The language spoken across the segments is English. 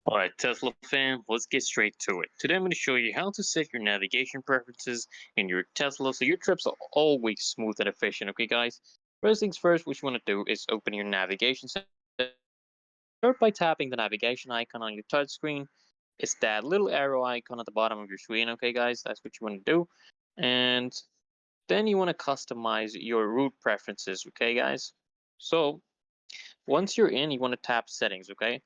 Alright, Tesla fan, let's get straight to it. Today I'm going to show you how to set your navigation preferences in your Tesla so your trips are always smooth and efficient, okay guys? First things first, what you want to do is open your navigation center. Start by tapping the navigation icon on your touchscreen. It's that little arrow icon at the bottom of your screen, okay guys? That's what you want to do. And then you want to customize your route preferences, okay guys? So once you're in, you want to tap settings, okay?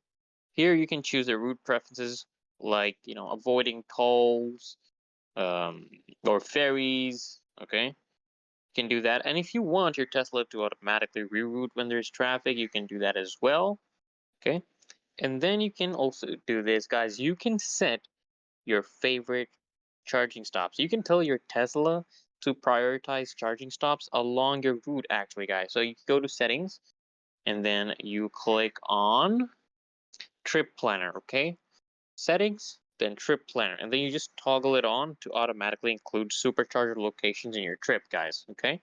Here you can choose the route preferences like, avoiding tolls, um, or ferries, okay? You can do that. And if you want your Tesla to automatically reroute when there's traffic, you can do that as well, okay? And then you can also do this, guys. You can set your favorite charging stops. You can tell your Tesla to prioritize charging stops along your route, actually, guys. So you go to settings and then you click on trip planner, okay? Settings, then trip planner, and then you just toggle it on to automatically include supercharger locations in your trip, guys. Okay.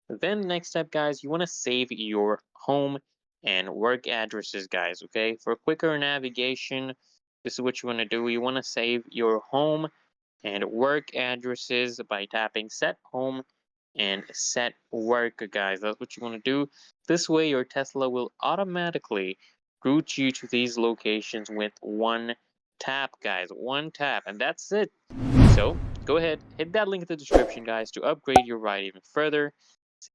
Then next step, guys, you want to save your home and work addresses, guys. Okay. For quicker navigation, this is what you want to do. You want to save your home and work addresses by tapping set home and set work, guys. That's what you want to do. This way your Tesla will automatically route you to these locations with one tap, guys. One tap, and that's it. So go ahead, hit that link in the description, guys, to upgrade your ride even further.